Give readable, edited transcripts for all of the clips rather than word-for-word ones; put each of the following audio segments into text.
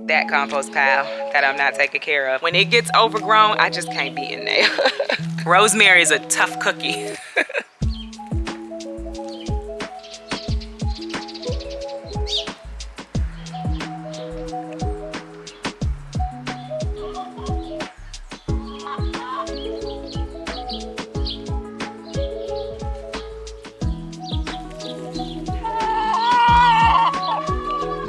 that compost pile that I'm not taking care of. When it gets overgrown, I just can't be in there. Rosemary is a tough cookie.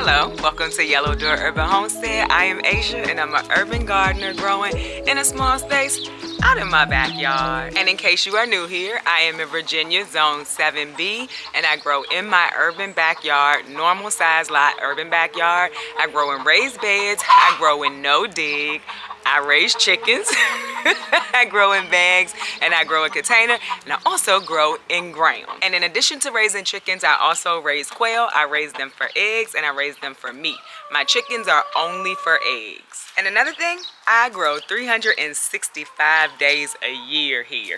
Hello, welcome to Yellow Door Urban Homestead. I am Asia and I'm an urban gardener growing in a small space out in my backyard. And in case you are new here, I am in Virginia, Zone 7B, and I grow in my urban backyard, normal size lot, urban backyard. I grow in raised beds, I grow in no dig, I raise chickens, I grow in bags, and I grow in container, and I also grow in ground. And in addition to raising chickens, I also raise quail. I raise them for eggs, and I raise them for meat. My chickens are only for eggs. And another thing, I grow 365 days a year here.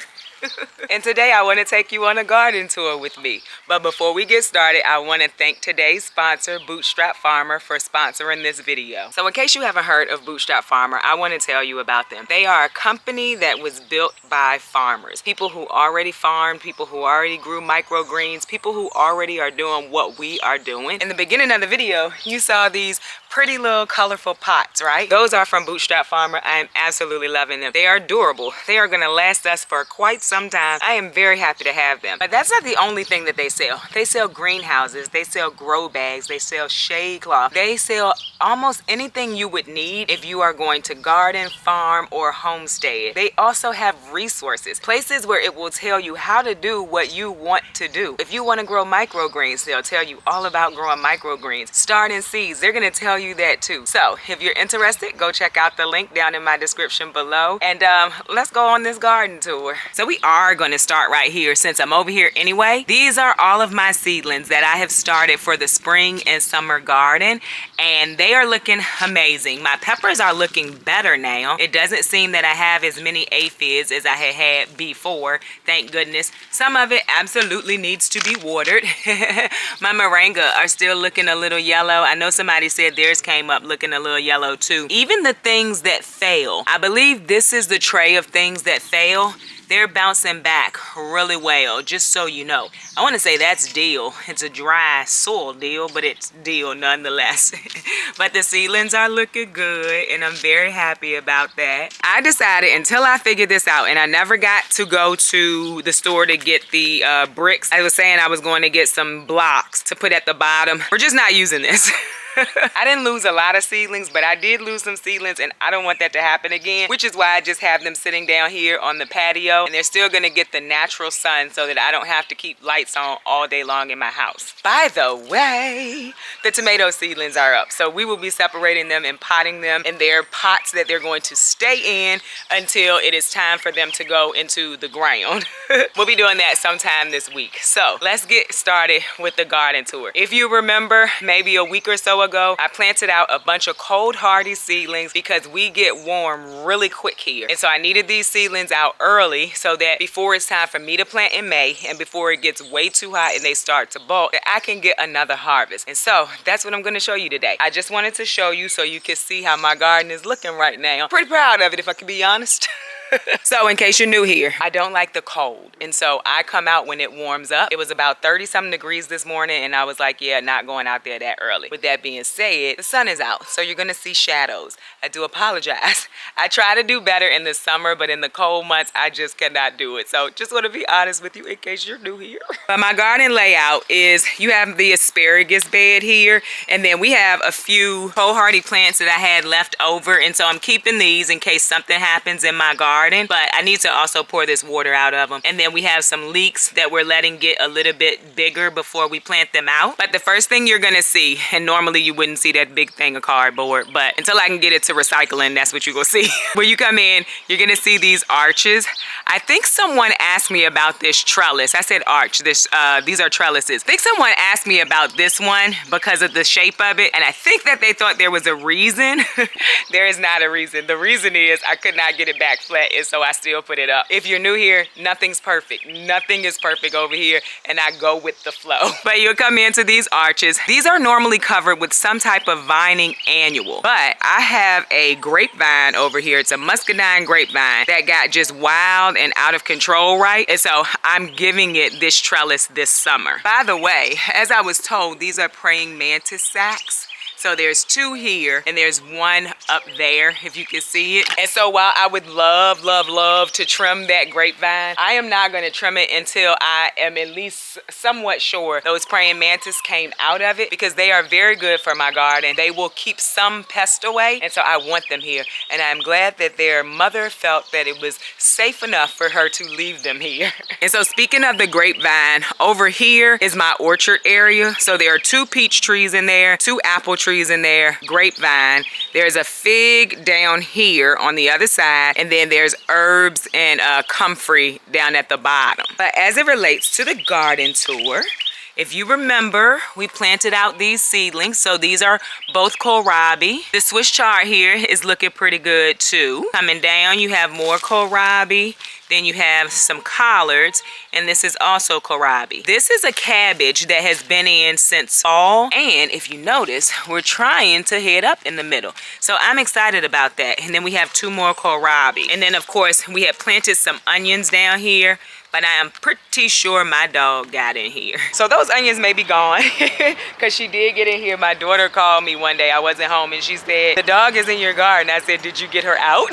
And today I want to take you on a garden tour with me. But before we get started, I want to thank today's sponsor, Bootstrap Farmer, for sponsoring this video. So in case you haven't heard of Bootstrap Farmer, I want to tell you about them. They are a company that was built by farmers. People who already farmed, people who already grew microgreens, people who already are doing what we are doing. In the beginning of the video, you saw these pretty little colorful pots, right? Those are from Bootstrap Farmer. I am absolutely loving them. They are durable. They are gonna last us for quite some time. I am very happy to have them. But that's not the only thing that they sell. They sell greenhouses, they sell grow bags, they sell shade cloth. They sell almost anything you would need if you are going to garden, farm, or homestead. They also have resources, places where it will tell you how to do what you want to do. If you want to grow microgreens, they'll tell you all about growing microgreens. Starting seeds, they're gonna tell you that too. So if you're interested, go check out the link down in my description below, and let's go on this garden tour. So we are going to start right here since I'm over here anyway. These are all of my seedlings that I have started for the spring and summer garden, and they are looking amazing. My peppers are looking better now. It doesn't seem that I have as many aphids as I had before, thank goodness. Some of it absolutely needs to be watered. My moringa are still looking a little yellow. I know somebody said theirs came up looking a little yellow too. Even the things that fail, I believe this is the tray of things that fail. They're bouncing back really well, just so you know. I want to say that's deal. It's a dry soil deal, but it's deal nonetheless. But the seedlings are looking good, and I'm very happy about that. I decided until I figured this out, and I never got to go to the store to get the bricks. I was saying I was going to get some blocks to put at the bottom. We're just not using this. I didn't lose a lot of seedlings, but I did lose some seedlings, and I don't want that to happen again, which is why I just have them sitting down here on the patio, and they're still gonna get the natural sun so that I don't have to keep lights on all day long in my house. By the way, the tomato seedlings are up, so we will be separating them and potting them in their pots that they're going to stay in until it is time for them to go into the ground. We'll be doing that sometime this week. So let's get started with the garden tour. If you remember, maybe a week or so ago, I planted out a bunch of cold hardy seedlings because we get warm really quick here. And so I needed these seedlings out early so that before it's time for me to plant in May and before it gets way too hot and they start to bulk, that I can get another harvest. And so that's what I'm gonna show you today. I just wanted to show you so you can see how my garden is looking right now. Pretty proud of it, if I can be honest. So in case you're new here, I don't like the cold, and so I come out when it warms up. It was about 30-something degrees this morning, and I was like, yeah, not going out there that early. With that being said, the sun is out, so you're gonna see shadows. I do apologize. I try to do better in the summer, but in the cold months, I just cannot do it. So just want to be honest with you in case you're new here. But my garden layout is, you have the asparagus bed here, and then we have a few cold hardy plants that I had left over, and so I'm keeping these in case something happens in my garden, but I need to also pour this water out of them. And then we have some leeks that we're letting get a little bit bigger before we plant them out. But the first thing you're gonna see, and normally you wouldn't see that big thing of cardboard, but until I can get it to recycling, that's what you're gonna see. When you come in, you're gonna see these arches. I think someone asked me about this trellis. I said arch, these are trellises. I think someone asked me about this one because of the shape of it, and I think that they thought there was a reason. There is not a reason. The reason is I could not get it back flat that, and so I still put it up. If you're new here, nothing's perfect. Nothing is perfect over here, and I go with the flow. But you'll come into these arches. These are normally covered with some type of vining annual, but I have a grapevine over here. It's a muscadine grapevine that got just wild and out of control, right? And so I'm giving it this trellis this summer. By the way, as I was told, these are praying mantis sacks. So there's 2 here and there's 1 up there, if you can see it. And so while I would love, love, love to trim that grapevine, I am not gonna trim it until I am at least somewhat sure those praying mantis came out of it, because they are very good for my garden. They will keep some pest away, and so I want them here. And I'm glad that their mother felt that it was safe enough for her to leave them here. And so speaking of the grapevine, over here is my orchard area. So there are 2 peach trees in there, 2 apple trees in there, grapevine. There's a fig down here on the other side, and then there's herbs and comfrey down at the bottom. But as it relates to the garden tour, if you remember, we planted out these seedlings. So these are both kohlrabi. The Swiss chard here is looking pretty good too. Coming down, you have more kohlrabi. Then you have some collards, and this is also kohlrabi. This is a cabbage that has been in since fall, and if you notice, we're trying to head up in the middle. So I'm excited about that. And then we have 2 more kohlrabi. And then of course, we have planted some onions down here, but I am pretty sure my dog got in here. So those onions may be gone, because she did get in here. My daughter called me one day, I wasn't home, and she said, the dog is in your garden. I said, did you get her out?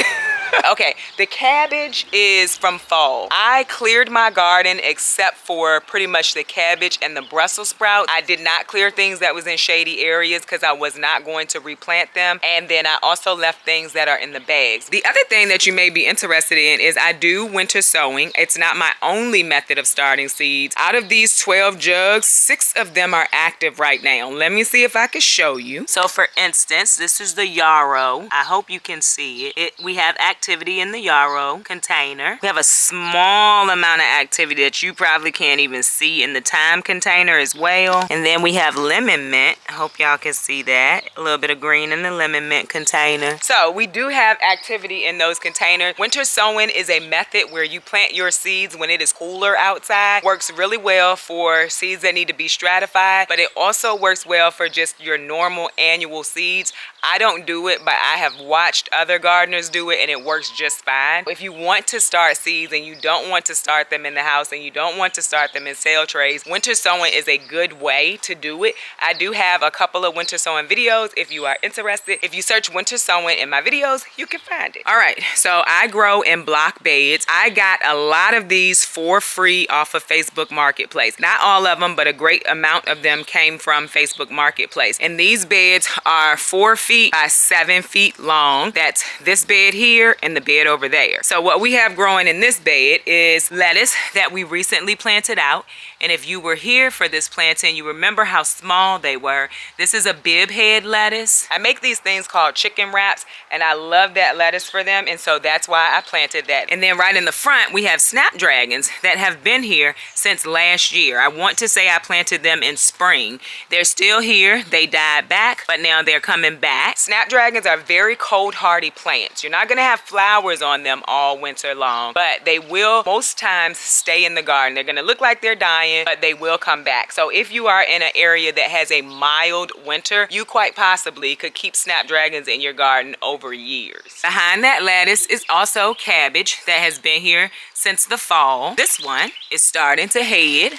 Okay, the cabbage is from fall. I cleared my garden except for pretty much the cabbage and the Brussels sprouts. I did not clear things that was in shady areas because I was not going to replant them. And then I also left things that are in the bags. The other thing that you may be interested in is I do winter sowing. It's not my only method of starting seeds. Out of these 12 jugs, 6 of them are active right now. Let me see if I can show you. So for instance, this is the yarrow. I hope you can see it. We have activity in the yarrow container. We have a small amount of activity that you probably can't even see in the thyme container as well. And then we have lemon mint. I hope y'all can see that. A little bit of green in the lemon mint container. So we do have activity in those containers. Winter sowing is a method where you plant your seeds when it is cooler outside. Works really well for seeds that need to be stratified, but it also works well for just your normal annual seeds. I don't do it, but I have watched other gardeners do it, and it works just fine. If you want to start seeds and you don't want to start them in the house and you don't want to start them in sale trays, winter sowing is a good way to do it. I do have a couple of winter sowing videos if you are interested. If you search winter sowing in my videos, you can find it. All right, so I grow in block beds. I got a lot of these for free off of Facebook Marketplace. Not all of them, but a great amount of them came from Facebook Marketplace. And these beds are 4 feet by 7 feet long. That's this bed here and the bed over there. So what we have growing in this bed is lettuce that we recently planted out. And if you were here for this planting, you remember how small they were. This is a bib head lettuce. I make these things called chicken wraps, and I love that lettuce for them, and so that's why I planted that. And then right in the front, we have snapdragons that have been here since last year. I want to say I planted them in spring. They're still here. They died back, but now they're coming back. Snapdragons are very cold hardy plants. You're not gonna have flowers on them all winter long, but they will most times stay in the garden. They're gonna look like they're dying, but they will come back. So if you are in an area that has a mild winter, you quite possibly could keep snapdragons in your garden over years. Behind that lettuce is also cabbage that has been here since the fall. This one is starting to head.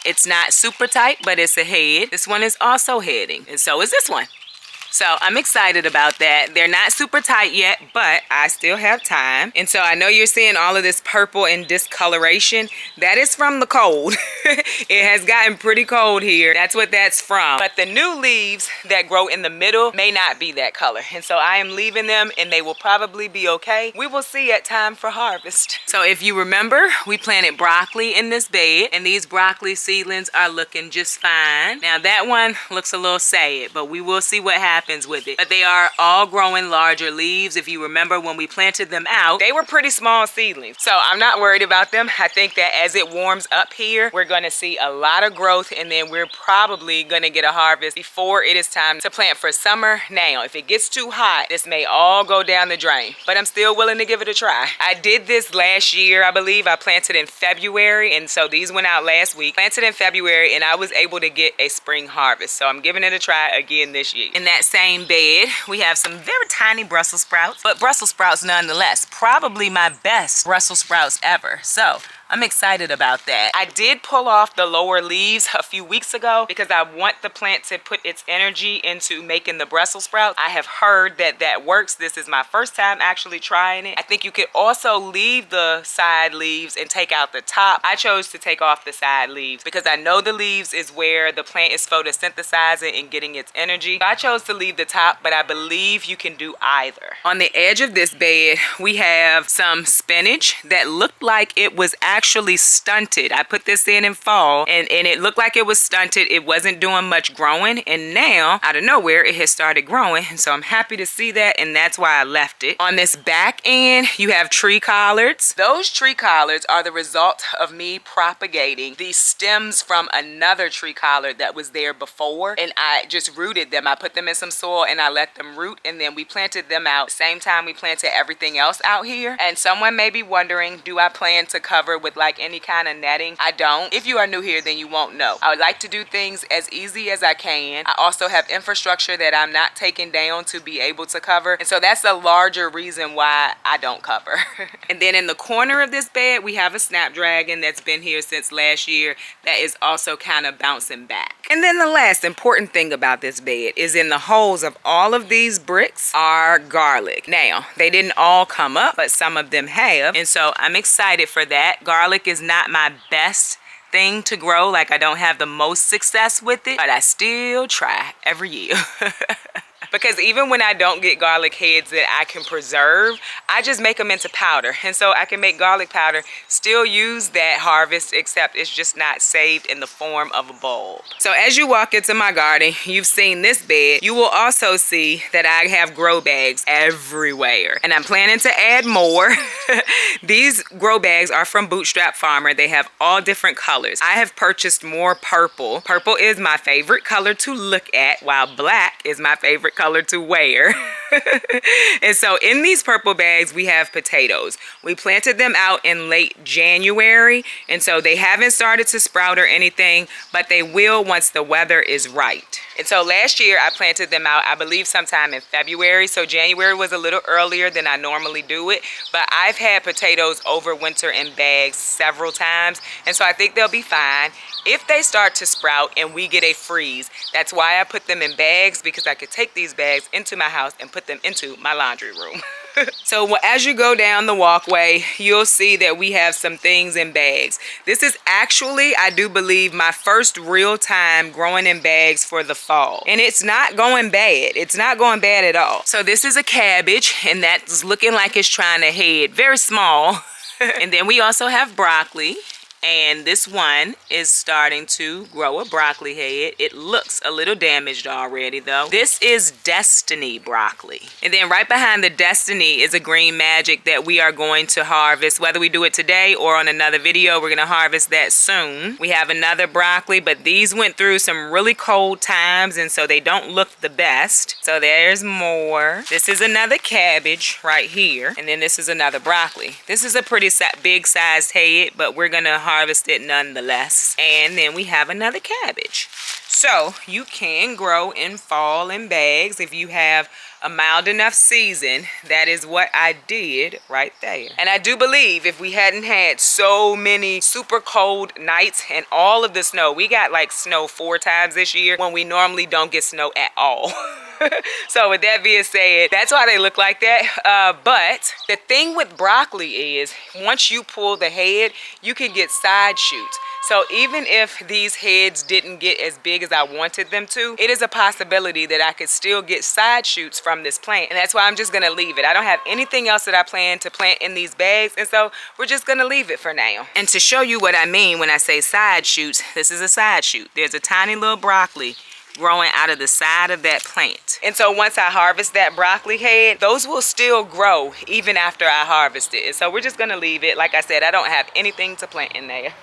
It's not super tight, but it's a head. This one is also heading, and so is this one. So I'm excited about that. They're not super tight yet, but I still have time. And so I know you're seeing all of this purple and discoloration. That is from the cold. It has gotten pretty cold here. That's what that's from. But the new leaves that grow in the middle may not be that color. And so I am leaving them, and they will probably be okay. We will see at time for harvest. So if you remember, we planted broccoli in this bed, and these broccoli seedlings are looking just fine. Now that one looks a little sad, but we will see what happens happens with it. But they are all growing larger leaves. If you remember when we planted them out, they were pretty small seedlings. So I'm not worried about them. I think that as it warms up here, we're gonna see a lot of growth, and then we're probably gonna get a harvest before it is time to plant for summer. Now, if it gets too hot, this may all go down the drain, but I'm still willing to give it a try. I did this last year, I believe. I planted in February, and so these went out last week. Planted in February, and I was able to get a spring harvest. So I'm giving it a try again this year. In that same bed, we have some very tiny Brussels sprouts, but Brussels sprouts nonetheless. Probably my best Brussels sprouts ever. So I'm excited about that. I did pull off the lower leaves a few weeks ago because I want the plant to put its energy into making the Brussels sprouts. I have heard that that works. This is my first time actually trying it. I think you could also leave the side leaves and take out the top. I chose to take off the side leaves because I know the leaves is where the plant is photosynthesizing and getting its energy. So I chose to leave the top, but I believe you can do either. On the edge of this bed, we have some spinach that looked like it was actually stunted. I put this in fall, and it looked like it was stunted. It wasn't doing much growing, and now out of nowhere it has started growing, and so I'm happy to see that, and that's why I left it. On this back end, you have tree collards. Those tree collards are the result of me propagating these stems from another tree collard that was there before, and I just rooted them. I put them in some soil and I let them root, and then we planted them out same time we planted everything else out here. And someone may be wondering, do I plan to cover with like any kind of netting? I don't. If you are new here, then you won't know. I would like to do things as easy as I can. I also have infrastructure that I'm not taking down to be able to cover, and so that's a larger reason why I don't cover. And then in the corner of this bed, we have a snapdragon that's been here since last year that is also kind of bouncing back. And then the last important thing about this bed is in the holes of all of these bricks are garlic. Now, they didn't all come up, but some of them have, and so I'm excited for that. Garlic is not my best thing to grow. Like, I don't have the most success with it, but I still try every year. Because even when I don't get garlic heads that I can preserve, I just make them into powder. And so I can make garlic powder, still use that harvest, except it's just not saved in the form of a bulb. So as you walk into my garden, you've seen this bed. You will also see that I have grow bags everywhere. And I'm planning to add more. These grow bags are from Bootstrap Farmer. They have all different colors. I have purchased more purple. Purple is my favorite color to look at, while black is my favorite color to wear. And so in these purple bags, we have potatoes. We planted them out in late January, and so they haven't started to sprout or anything, but they will once the weather is right. And so last year I planted them out, I believe sometime in February. So January was a little earlier than I normally do it, but I've had potatoes over winter in bags several times, and so I think they'll be fine. If they start to sprout and we get a freeze, that's why I put them in bags, because I could take these bags into my house and put them into my laundry room. So as you go down the walkway, you'll see that we have some things in bags. This is actually, I do believe, my first real time growing in bags for the fall. And it's not going bad. It's not going bad at all. So this is a cabbage, and that's looking like it's trying to head. Very small. And then we also have broccoli. And this one is starting to grow a broccoli head. It looks a little damaged already though. This is Destiny broccoli. And then right behind the Destiny is a green magic that we are going to harvest. Whether we do it today or on another video, we're gonna harvest that soon. We have another broccoli, but these went through some really cold times, and so they don't look the best. So there's more. This is another cabbage right here. And then this is another broccoli. This is a pretty big sized head, but we're gonna harvest it nonetheless. And then we have another cabbage. So you can grow in fall in bags if you have a mild enough season. That is what I did right there. And I do believe if we hadn't had so many super cold nights and all of the snow, we got like snow 4 times this year when we normally don't get snow at all. So with that being said, that's why they look like that. But the thing with broccoli is once you pull the head, you can get side shoots. So even if these heads didn't get as big as I wanted them to, it is a possibility that I could still get side shoots from this plant. And that's why I'm just gonna leave it. I don't have anything else that I plan to plant in these bags, and so we're just gonna leave it for now. And to show you what I mean when I say side shoots, this is a side shoot. There's a tiny little broccoli growing out of the side of that plant. And so once I harvest that broccoli head, those will still grow even after I harvest it. And so we're just gonna leave it. Like I said, I don't have anything to plant in there.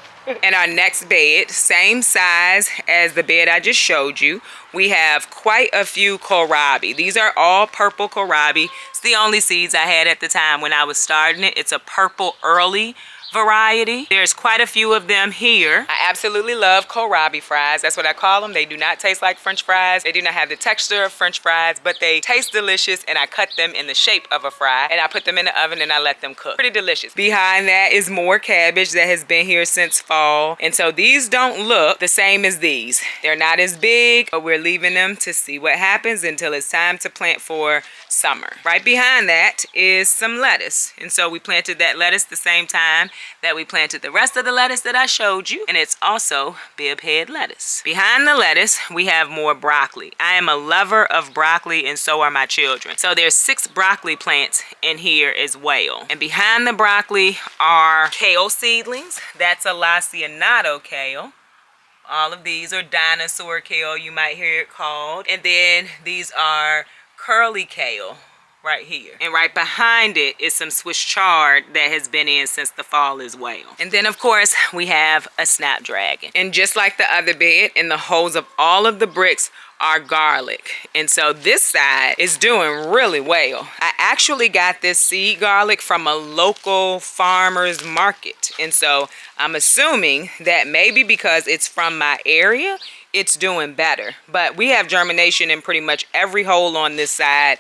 And our next bed, same size as the bed I just showed you. We have quite a few kohlrabi. These are all purple kohlrabi. It's the only seeds I had at the time when I was starting it. It's a purple early variety. There's quite a few of them here. I absolutely love kohlrabi fries. That's what I call them. They do not taste like French fries. They do not have the texture of French fries, but they taste delicious, and I cut them in the shape of a fry and I put them in the oven and I let them cook. Pretty delicious. Behind that is more cabbage that has been here since fall. And so these don't look the same as these. They're not as big, but we're leaving them to see what happens until it's time to plant for summer. Right behind that is some lettuce. And so we planted that lettuce the same time that we planted the rest of the lettuce that I showed you, and it's also bib head lettuce. Behind the lettuce, we have more broccoli. I am a lover of broccoli, and so are my children. So there's 6 broccoli plants in here as well. And behind the broccoli are kale seedlings. That's a lacinato kale. All of these are dinosaur kale, you might hear it called. And then these are curly kale right here. And right behind it is some Swiss chard that has been in since the fall as well. And then of course we have a snapdragon. And just like the other bed, in the holes of all of the bricks are garlic. And so this side is doing really well. I actually got this seed garlic from a local farmer's market. And so I'm assuming that maybe because it's from my area, it's doing better. But we have germination in pretty much every hole on this side,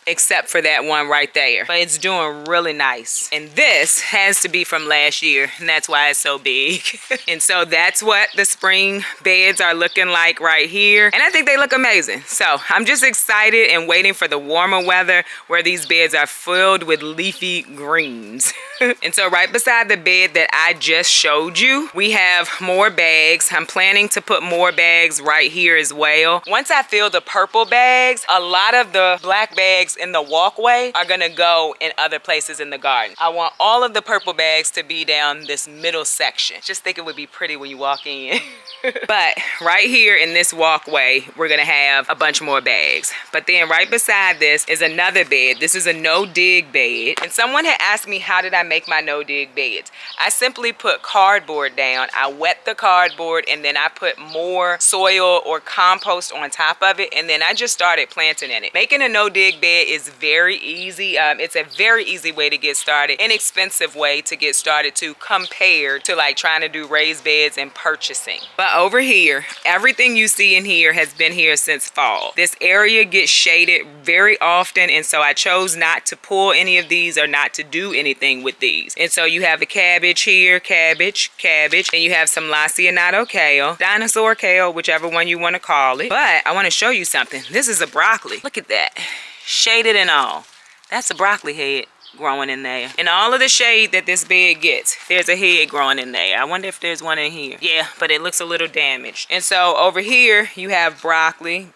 except for that one right there. But it's doing really nice. And this has to be from last year, and that's why it's so big. And so that's what the spring beds are looking like right here. And I think they look amazing. So I'm just excited and waiting for the warmer weather where these beds are filled with leafy greens. And so right beside the bed that I just showed you, we have more bags. I'm planning to put more bags right here as well. Once I fill the purple bags, a lot of the black bags in the walkway are gonna go in other places in the garden. I want all of the purple bags to be down this middle section. Just think it would be pretty when you walk in. But right here in this walkway, we're gonna have a bunch more bags. But then right beside this is another bed. This is a no-dig bed. And someone had asked me, how did I make my no-dig beds? I simply put cardboard down. I wet the cardboard and then I put more soil or compost on top of it, and then I just started planting in it. Making a no-dig bed is very easy. It's a very easy way to get started, inexpensive way to get started too, compared to like trying to do raised beds and purchasing. But over here, everything you see in here has been here since fall. This area gets shaded very often, and so I chose not to pull any of these or not to do anything with these. And so you have a cabbage here, cabbage, and you have some lacinato kale, dinosaur kale, whichever one you want to call it. But I want to show you something. This is a broccoli. Look at that. Shaded and all. That's a broccoli head growing in there. And all of the shade that this bed gets, there's a head growing in there. I wonder if there's one in here. Yeah, but it looks a little damaged. And so over here you have broccoli,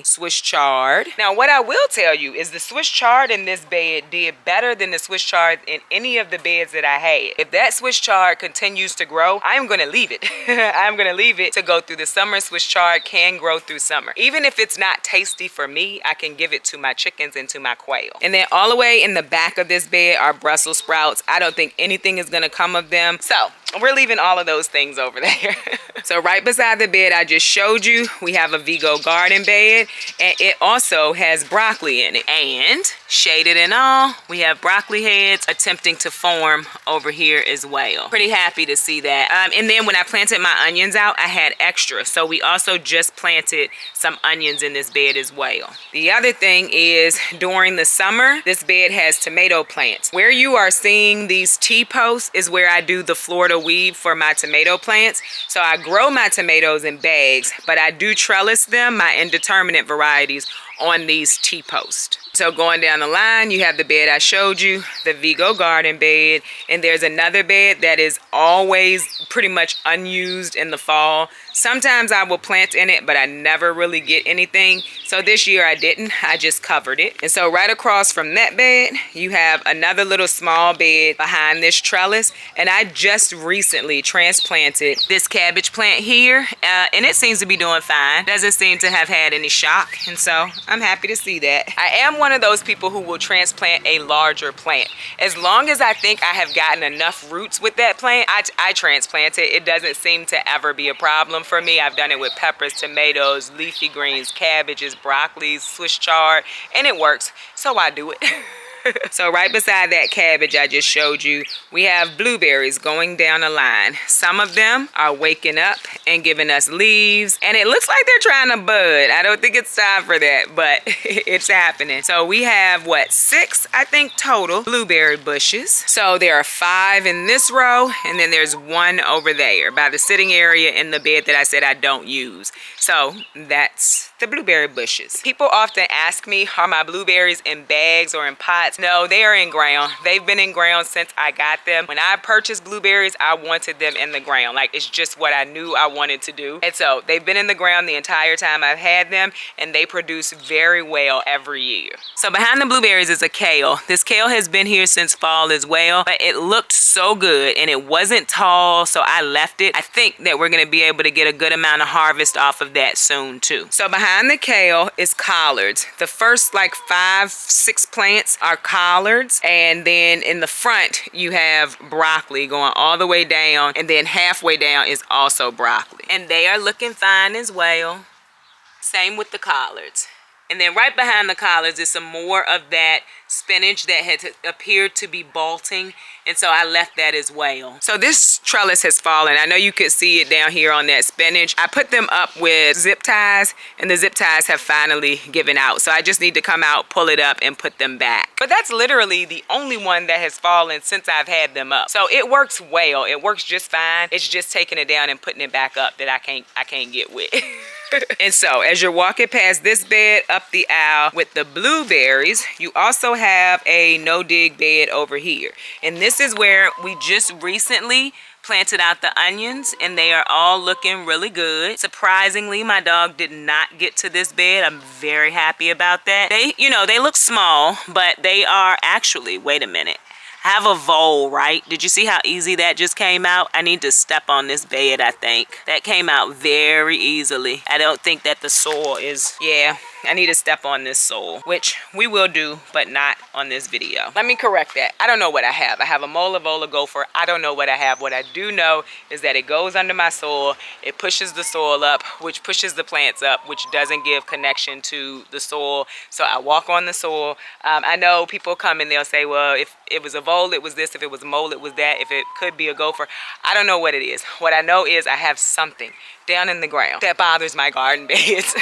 Swiss chard. Now what I will tell you is the Swiss chard in this bed did better than the Swiss chard in any of the beds that I had. If that Swiss chard continues to grow, I'm gonna leave it. I'm gonna leave it to go through the summer. Swiss chard can grow through summer. Even if it's not tasty for me, I can give it to my chickens and to my quail. And then all the way in the back of this bed are Brussels sprouts. I don't think anything is gonna come of them. So we're leaving all of those things over there. So right beside the bed I just showed you, we have a Vego garden bed, and it also has broccoli in it. And shaded and all, we have broccoli heads attempting to form over here as well. Pretty happy to see that. And then when I planted my onions out, I had extra. So we also just planted some onions in this bed as well. The other thing is during the summer, this bed has tomato plants. Where you are seeing these T-posts is where I do the Florida weed for my tomato plants. So I grow my tomatoes in bags, but I do trellis them, my indeterminate varieties, on these T-posts. so going down the line, you have the bed I showed you, the Vego garden bed, and there's another bed that is always pretty much unused in the fall. Sometimes I will plant in it, but I never really get anything. So this year I didn't, I just covered it. And so right across from that bed, you have another little small bed behind this trellis. And I just recently transplanted this cabbage plant here, and it seems to be doing fine. Doesn't seem to have had any shock, and so I'm happy to see that. I am one of those people who will transplant a larger plant. As long as I think I have gotten enough roots with that plant, I transplant it. It doesn't seem to ever be a problem for me. I've done it with peppers, tomatoes, leafy greens, cabbages, broccoli, Swiss chard, and it works, so I do it. So right beside that cabbage I just showed you, we have blueberries going down the line. Some of them are waking up and giving us leaves, and it looks like they're trying to bud. I don't think it's time for that, but it's happening. So we have, what, 6, I think, total blueberry bushes. So there are 5 in this row, and then there's 1 over there by the sitting area in the bed that I said I don't use. So that's the blueberry bushes. People often ask me, are my blueberries in bags or in pots? No, they are in ground. They've been in ground since I got them. When I purchased blueberries, I wanted them in the ground. Like, it's just what I knew I wanted to do. And so they've been in the ground the entire time I've had them, and they produce very well every year. So behind the blueberries is a kale. This kale has been here since fall as well, but it looked so good and it wasn't tall, so I left it. I think that we're gonna be able to get a good amount of harvest off of that soon too. So behind the kale is collards. The first like 5-6 plants are collards, and then in the front you have broccoli going all the way down, and then halfway down is also broccoli, and they are looking fine as well. Same with the collards. And then right behind the collards is some more of that spinach that had appeared to be bolting, and so I left that as well. So this trellis has fallen. I know you could see it down here on that spinach. I put them up with zip ties, and the zip ties have finally given out. So I just need to come out, pull it up, and put them back. But that's literally the only one that has fallen since I've had them up. So it works well. It works just fine. It's just taking it down and putting it back up that I can't get with. And so as you're walking past this bed up the aisle with the blueberries, you also have a no-dig bed over here. And this is where we just recently planted out the onions, and they are all looking really good. Surprisingly, my dog did not get to this bed. I'm very happy about that. They look small, but they are actually, wait a minute, have a vole, right? Did you see how easy that just came out? I need to step on this bed, I think. That came out very easily. I don't think that the soil is, yeah, I need to step on this soil, which we will do, but not on this video. Let me correct that. I don't know what I have. I have a Mola gopher. I don't know what I have. What I do know is that it goes under my soil. It pushes the soil up, which pushes the plants up, which doesn't give connection to the soil. So I walk on the soil. I know people come and they'll say, well, if it was a vole, it was this. If it was a mole, it was that. If it could be a gopher, I don't know what it is. What I know is I have something down in the ground that bothers my garden beds.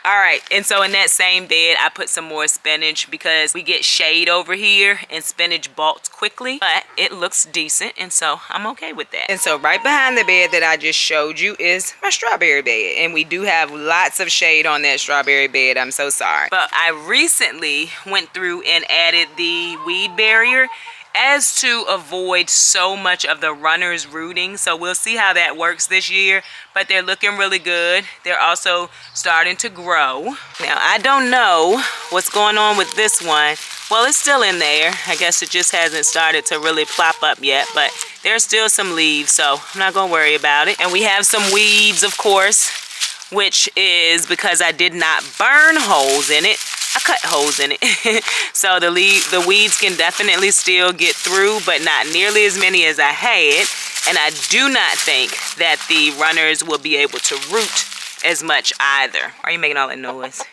All right, and so in that same bed, I put some more spinach because we get shade over here and spinach bulks quickly, but it looks decent, and so I'm okay with that. And so right behind the bed that I just showed you is my strawberry bed, and we do have lots of shade on that strawberry bed. I'm so sorry. But I recently went through and added the weed barrier as to avoid so much of the runners rooting. So we'll see how that works this year, but they're looking really good. They're also starting to grow. Now, I don't know what's going on with this one. Well, it's still in there. I guess it just hasn't started to really plop up yet, but there's still some leaves, so I'm not gonna worry about it. And we have some weeds, of course, which is because I did not burn holes in it. I cut holes in it. So the weeds can definitely still get through, but not nearly as many as I had. And I do not think that the runners will be able to root as much either. Why are you making all that noise?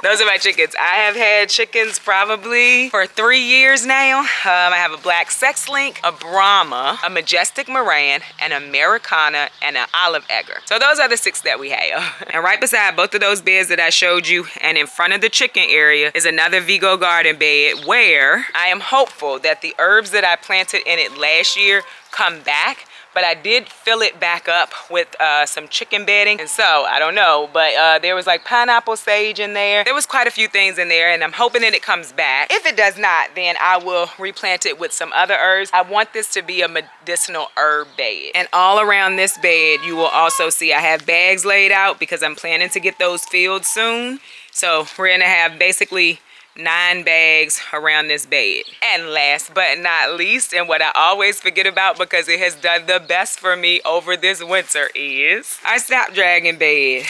Those are my chickens. I have had chickens probably for 3 years now. I have a black sex link, a Brahma, a majestic Moran, an Americana, and an olive egger. So those are the 6 that we have. And right beside both of those beds that I showed you, and in front of the chicken area, is another Vego garden bed where I am hopeful that the herbs that I planted in it last year come back, but I did fill it back up with some chicken bedding. And so, I don't know, but there was like pineapple sage in there. There was quite a few things in there, and I'm hoping that it comes back. If it does not, then I will replant it with some other herbs. I want this to be a medicinal herb bed. And all around this bed, you will also see I have bags laid out because I'm planning to get those filled soon. So we're gonna have basically 9 bags around this bed. And last but not least, and what I always forget about because it has done the best for me over this winter, is our snapdragon bed.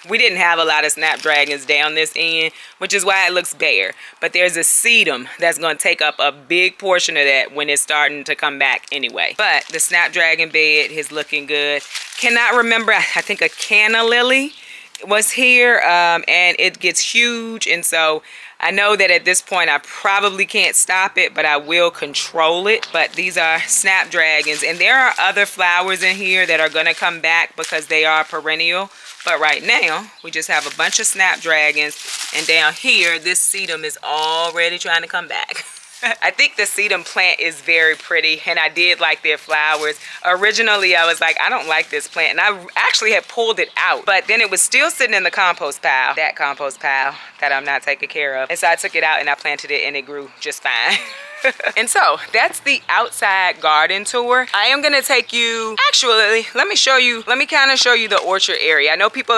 We didn't have a lot of snapdragons down this end, which is why it looks bare. But there's a sedum that's going to take up a big portion of that when it's starting to come back anyway. But the snapdragon bed is looking good. Cannot remember, I think a canna lily was here, and it gets huge, and so I know that at this point I probably can't stop it, but I will control it. But these are snapdragons, and there are other flowers in here that are going to come back because they are perennial. But right now we just have a bunch of snapdragons, and down here this sedum is already trying to come back. I think the sedum plant is very pretty, and I did like their flowers. Originally, I was like, I don't like this plant, and I actually had pulled it out, but then it was still sitting in the compost pile, that compost pile that I'm not taking care of. And so I took it out and I planted it, and it grew just fine. And so that's the outside garden tour. I am gonna take you, actually, let me kind of show you the orchard area. I know people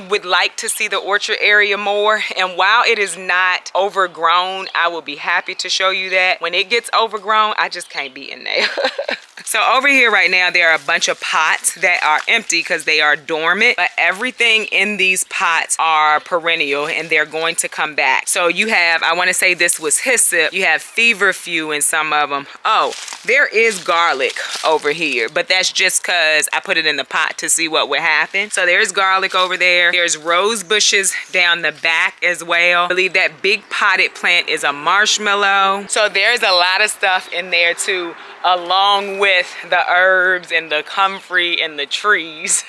would like to see the orchard area more, and while it is not overgrown, I will be happy to show you that. When it gets overgrown, I just can't be in there. So over here right now, there are a bunch of pots that are empty because they are dormant, but everything in these pots are perennial and they're going to come back. So you have, I want to say this was hyssop, you have feverfew in some of them. Oh, there is garlic over here, but that's just because I put it in the pot to see what would happen. So there's garlic over there. There's rose bushes down the back as well. I believe that big potted plant is a marshmallow. So there's a lot of stuff in there too, along with the herbs and the comfrey and the trees.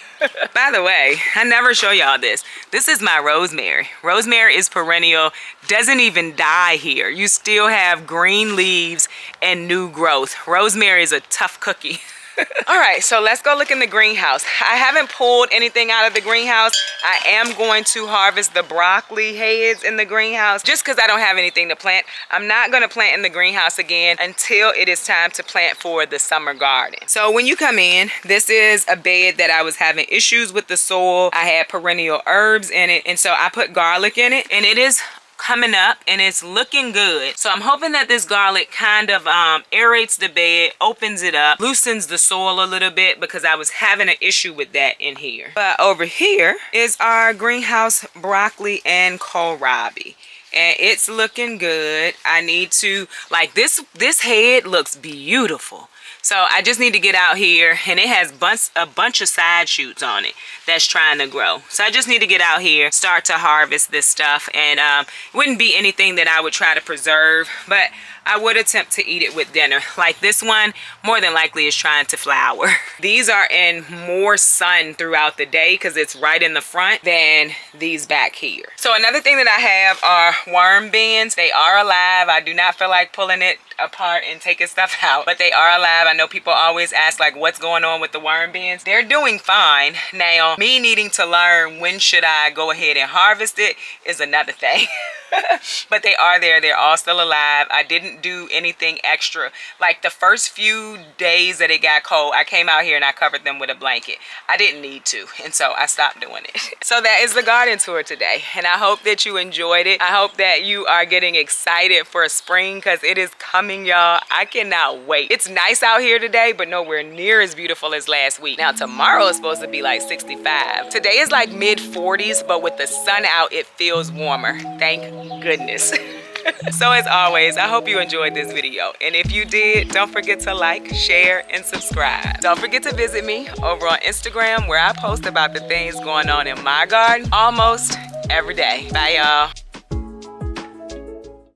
By the way, I never show y'all this. This is my rosemary. Rosemary is perennial, doesn't even die here. You still have green leaves and new growth. Rosemary is a tough cookie. All right, so let's go look in the greenhouse. I haven't pulled anything out of the greenhouse. I am going to harvest the broccoli heads in the greenhouse just because I don't have anything to plant. I'm not going to plant in the greenhouse again until it is time to plant for the summer garden. So when you come in, this is a bed that I was having issues with the soil. I had perennial herbs in it, and so I put garlic in it, and it is coming up and it's looking good. So I'm hoping that this garlic kind of aerates the bed, opens it up, loosens the soil a little bit because I was having an issue with that in here. But over here is our greenhouse broccoli and kohlrabi, and it's looking good. I need to, like, this head looks beautiful. So I just need to get out here, and it has a bunch of side shoots on it that's trying to grow. So I just need to get out here, start to harvest this stuff, and it wouldn't be anything that I would try to preserve, but I would attempt to eat it with dinner. Like this one, more than likely is trying to flower. These are in more sun throughout the day because it's right in the front than these back here. So another thing that I have are worm bins. They are alive. I do not feel like pulling it apart and taking stuff out, but they are alive. I know people always ask like what's going on with the worm bins. They're doing fine. Now, me needing to learn when should I go ahead and harvest it is another thing. But they are there. They're all still alive. I didn't do anything extra. Like the first few days that it got cold, I came out here and I covered them with a blanket. I didn't need to, and so I stopped doing it. So that is the garden tour today, and I hope that you enjoyed it. I hope that you are getting excited for spring because it is coming, y'all. I cannot wait. It's nice out here today, but nowhere near as beautiful as last week. Now tomorrow is supposed to be like 65. Today is like mid 40s, but with the sun out, it feels warmer. Thank goodness. So as always, I hope you enjoyed this video, and if you did, don't forget to like, share, and subscribe. Don't forget to visit me over on Instagram where I post about the things going on in my garden almost every day. Bye y'all.